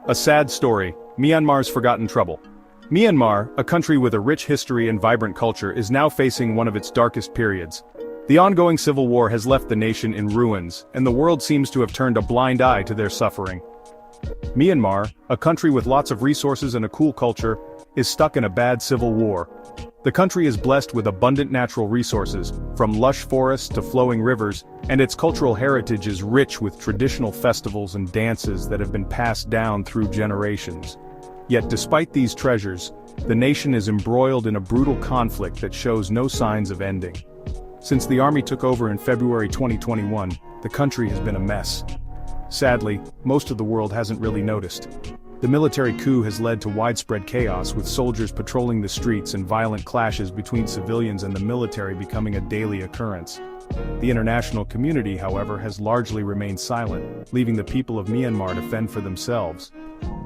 A sad story, Myanmar's forgotten trouble. Myanmar, a country with a rich history and vibrant culture, is now facing one of its darkest periods. The ongoing civil war has left the nation in ruins, and the world seems to have turned a blind eye to their suffering. Myanmar, a country with lots of resources and a cool culture, is stuck in a bad civil war. The country is blessed with abundant natural resources, from lush forests to flowing rivers, and its cultural heritage is rich with traditional festivals and dances that have been passed down through generations. Yet despite these treasures, the nation is embroiled in a brutal conflict that shows no signs of ending. Since the army took over in February 2021, the country has been a mess. Sadly, most of the world hasn't really noticed. The military coup has led to widespread chaos, with soldiers patrolling the streets and violent clashes between civilians and the military becoming a daily occurrence. The international community, however, has largely remained silent, leaving the people of Myanmar to fend for themselves.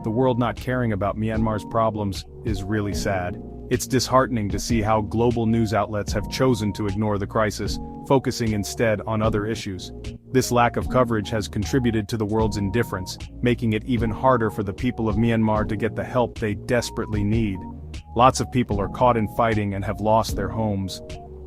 The world not caring about Myanmar's problems is really sad. It's disheartening to see how global news outlets have chosen to ignore the crisis, focusing instead on other issues. This lack of coverage has contributed to the world's indifference, making it even harder for the people of Myanmar to get the help they desperately need. Lots of people are caught in fighting and have lost their homes.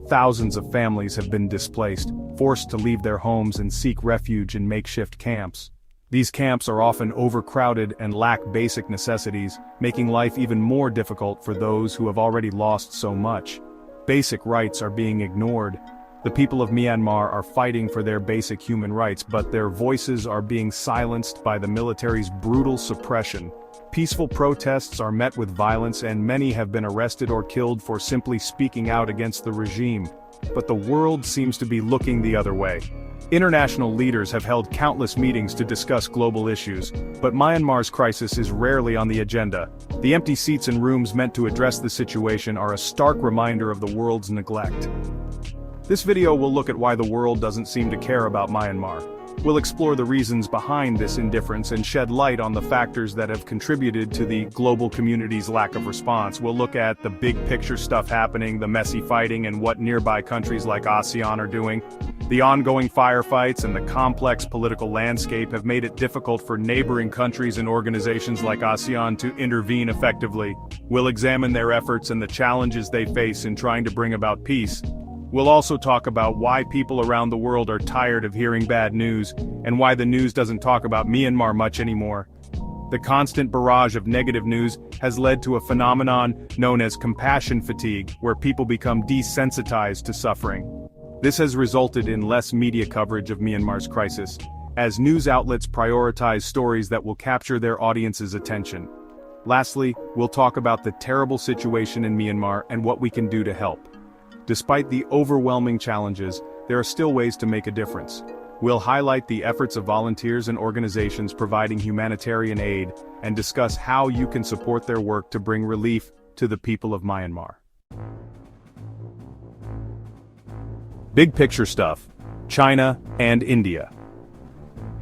Thousands of families have been displaced, forced to leave their homes and seek refuge in makeshift camps. These camps are often overcrowded and lack basic necessities, making life even more difficult for those who have already lost so much. Basic rights are being ignored. The people of Myanmar are fighting for their basic human rights, but their voices are being silenced by the military's brutal suppression. Peaceful protests are met with violence, and many have been arrested or killed for simply speaking out against the regime. But the world seems to be looking the other way. International leaders have held countless meetings to discuss global issues, but Myanmar's crisis is rarely on the agenda. The empty seats in rooms meant to address the situation are a stark reminder of the world's neglect. This video will look at why the world doesn't seem to care about Myanmar. We'll explore the reasons behind this indifference and shed light on the factors that have contributed to the global community's lack of response. We'll look at the big picture stuff happening, the messy fighting, and what nearby countries like ASEAN are doing. The ongoing firefights and the complex political landscape have made it difficult for neighboring countries and organizations like ASEAN to intervene effectively. We'll examine their efforts and the challenges they face in trying to bring about peace. We'll also talk about why people around the world are tired of hearing bad news, and why the news doesn't talk about Myanmar much anymore. The constant barrage of negative news has led to a phenomenon known as compassion fatigue, where people become desensitized to suffering. This has resulted in less media coverage of Myanmar's crisis, as news outlets prioritize stories that will capture their audience's attention. Lastly, we'll talk about the terrible situation in Myanmar and what we can do to help. Despite the overwhelming challenges, there are still ways to make a difference. We'll highlight the efforts of volunteers and organizations providing humanitarian aid, and discuss how you can support their work to bring relief to the people of Myanmar. Big picture stuff. China and India.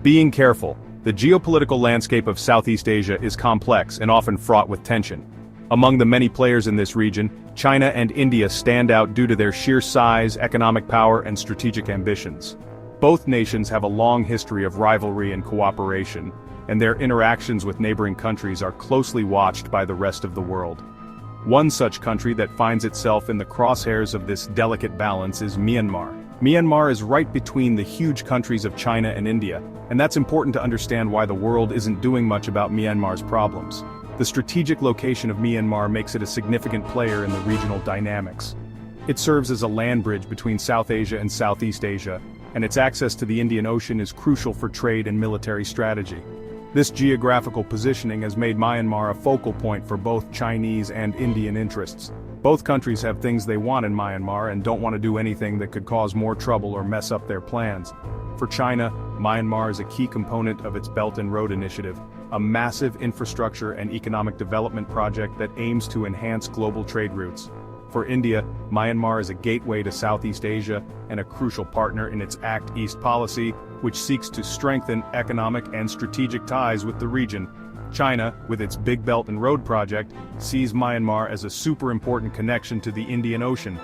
Being careful. The geopolitical landscape of Southeast Asia is complex and often fraught with tension. Among the many players in this region, China and India stand out due to their sheer size, economic power, and strategic ambitions. Both nations have a long history of rivalry and cooperation, and their interactions with neighboring countries are closely watched by the rest of the world. One such country that finds itself in the crosshairs of this delicate balance is Myanmar. Myanmar is right between the huge countries of China and India, and that's important to understand why the world isn't doing much about Myanmar's problems. The strategic location of Myanmar makes it a significant player in the regional dynamics. It serves as a land bridge between South Asia and Southeast Asia, and its access to the Indian Ocean is crucial for trade and military strategy. This geographical positioning has made Myanmar a focal point for both Chinese and Indian interests. Both countries have things they want in Myanmar and don't want to do anything that could cause more trouble or mess up their plans. For China, Myanmar is a key component of its Belt and Road Initiative, a massive infrastructure and economic development project that aims to enhance global trade routes. For India, Myanmar is a gateway to Southeast Asia and a crucial partner in its Act East policy, which seeks to strengthen economic and strategic ties with the region. China, with its Big Belt and Road project, sees Myanmar as a super important connection to the Indian Ocean.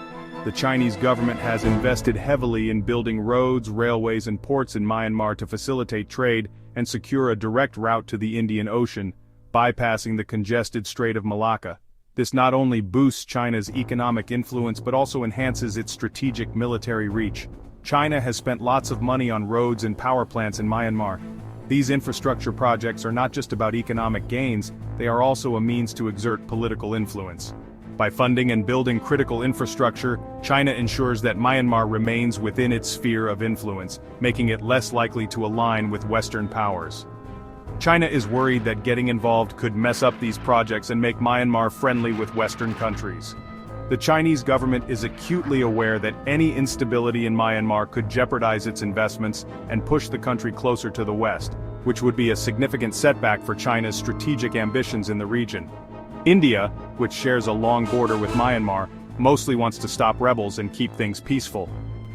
The Chinese government has invested heavily in building roads, railways, and ports in Myanmar to facilitate trade and secure a direct route to the Indian Ocean, bypassing the congested Strait of Malacca. This not only boosts China's economic influence but also enhances its strategic military reach. China has spent lots of money on roads and power plants in Myanmar. These infrastructure projects are not just about economic gains, they are also a means to exert political influence. By funding and building critical infrastructure, China ensures that Myanmar remains within its sphere of influence, making it less likely to align with Western powers. China is worried that getting involved could mess up these projects and make Myanmar friendly with Western countries. The Chinese government is acutely aware that any instability in Myanmar could jeopardize its investments and push the country closer to the West, which would be a significant setback for China's strategic ambitions in the region. India, which shares a long border with Myanmar, mostly wants to stop rebels and keep things peaceful.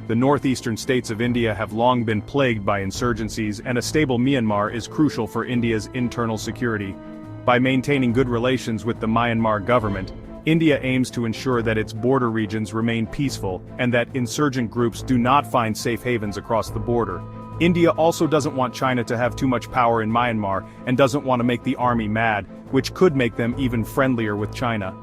The northeastern states of India have long been plagued by insurgencies, and a stable Myanmar is crucial for India's internal security. By maintaining good relations with the Myanmar government, India aims to ensure that its border regions remain peaceful and that insurgent groups do not find safe havens across the border. India also doesn't want China to have too much power in Myanmar and doesn't want to make the army mad, which could make them even friendlier with China.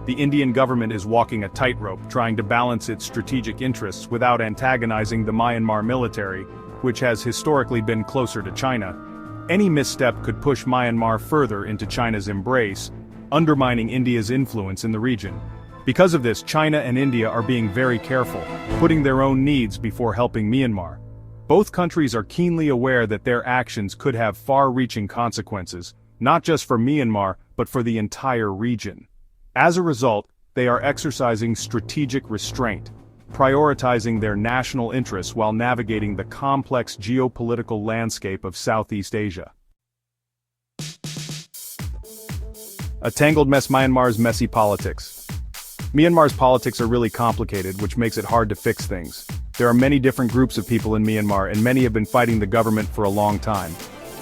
The Indian government is walking a tightrope, trying to balance its strategic interests without antagonizing the Myanmar military, which has historically been closer to China. Any misstep could push Myanmar further into China's embrace, undermining India's influence in the region. Because of this, China and India are being very careful, putting their own needs before helping Myanmar. Both countries are keenly aware that their actions could have far-reaching consequences, not just for Myanmar, but for the entire region. As a result, they are exercising strategic restraint, prioritizing their national interests while navigating the complex geopolitical landscape of Southeast Asia. A tangled mess: Myanmar's messy politics. Myanmar's politics are really complicated, which makes it hard to fix things. There are many different groups of people in Myanmar, and many have been fighting the government for a long time.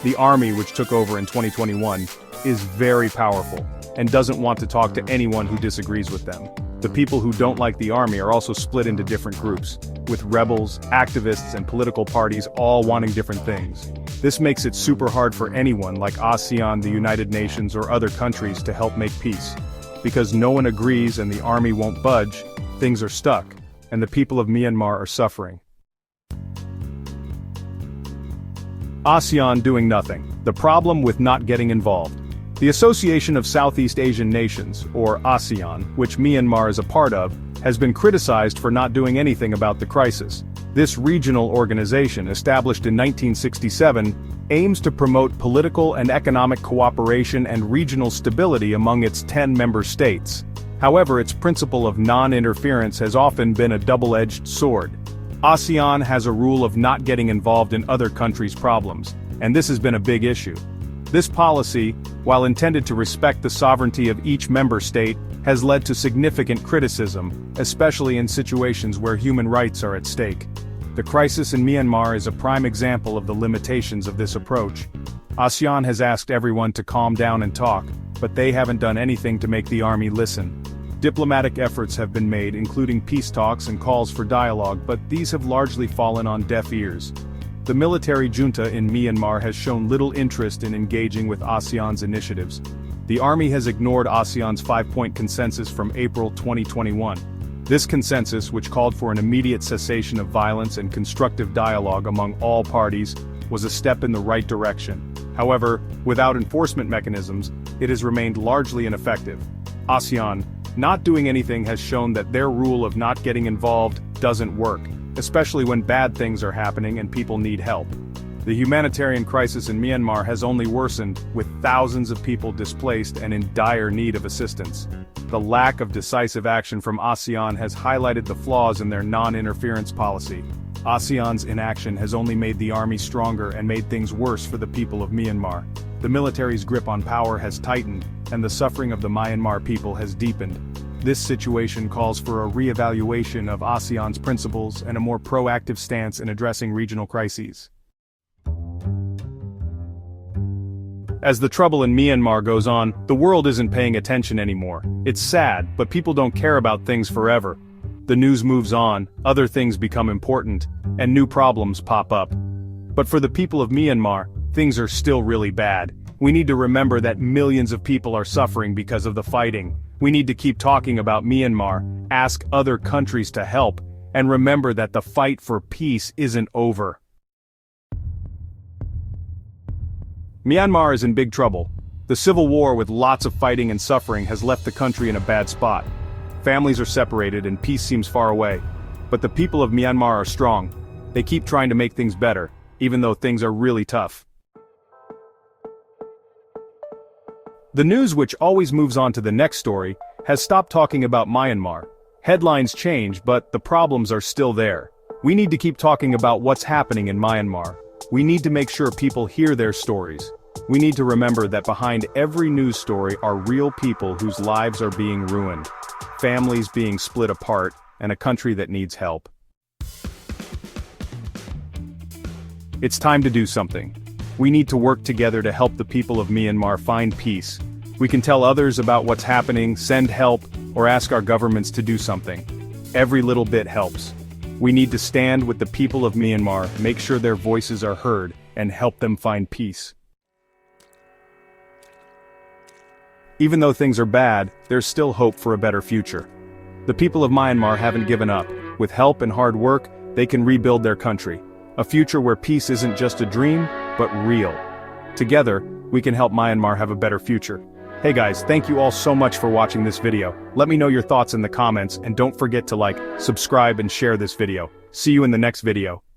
The army, which took over in 2021, is very powerful, and doesn't want to talk to anyone who disagrees with them. The people who don't like the army are also split into different groups, with rebels, activists, and political parties all wanting different things. This makes it super hard for anyone like ASEAN, the United Nations, or other countries to help make peace. Because no one agrees and the army won't budge, things are stuck, and the people of Myanmar are suffering. ASEAN doing nothing. The problem with not getting involved. The Association of Southeast Asian Nations, or ASEAN, which Myanmar is a part of, has been criticized for not doing anything about the crisis. This regional organization, established in 1967, aims to promote political and economic cooperation and regional stability among its 10 member states. However, its principle of non-interference has often been a double-edged sword. ASEAN has a rule of not getting involved in other countries' problems, and this has been a big issue. This policy, while intended to respect the sovereignty of each member state, has led to significant criticism, especially in situations where human rights are at stake. The crisis in Myanmar is a prime example of the limitations of this approach. ASEAN has asked everyone to calm down and talk, but they haven't done anything to make the army listen. Diplomatic efforts have been made, including peace talks and calls for dialogue, but these have largely fallen on deaf ears. The military junta in Myanmar has shown little interest in engaging with ASEAN's initiatives. The army has ignored ASEAN's 5-point consensus from April 2021. This consensus, which called for an immediate cessation of violence and constructive dialogue among all parties, was a step in the right direction. However, without enforcement mechanisms, it has remained largely ineffective. ASEAN not doing anything has shown that their rule of not getting involved doesn't work, especially when bad things are happening and people need help. The humanitarian crisis in Myanmar has only worsened, with thousands of people displaced and in dire need of assistance. The lack of decisive action from ASEAN has highlighted the flaws in their non-interference policy. ASEAN's inaction has only made the army stronger and made things worse for the people of Myanmar. The military's grip on power has tightened, and the suffering of the Myanmar people has deepened. This situation calls for a re-evaluation of ASEAN's principles and a more proactive stance in addressing regional crises. As the trouble in Myanmar goes on, the world isn't paying attention anymore. It's sad, but people don't care about things forever. The news moves on, other things become important, and new problems pop up. But for the people of Myanmar, things are still really bad. We need to remember that millions of people are suffering because of the fighting. We need to keep talking about Myanmar, ask other countries to help, and remember that the fight for peace isn't over. Myanmar is in big trouble. The civil war with lots of fighting and suffering has left the country in a bad spot. Families are separated and peace seems far away. But the people of Myanmar are strong. They keep trying to make things better, even though things are really tough. The news, which always moves on to the next story, has stopped talking about Myanmar. Headlines change, but the problems are still there. We need to keep talking about what's happening in Myanmar. We need to make sure people hear their stories. We need to remember that behind every news story are real people whose lives are being ruined, families being split apart, and a country that needs help. It's time to do something. We need to work together to help the people of Myanmar find peace. We can tell others about what's happening, send help, or ask our governments to do something. Every little bit helps. We need to stand with the people of Myanmar, make sure their voices are heard, and help them find peace. Even though things are bad, there's still hope for a better future. The people of Myanmar haven't given up. With help and hard work, they can rebuild their country. A future where peace isn't just a dream, but real. Together, we can help Myanmar have a better future. Hey guys, thank you all so much for watching this video. Let me know your thoughts in the comments, and don't forget to like, subscribe, and share this video. See you in the next video.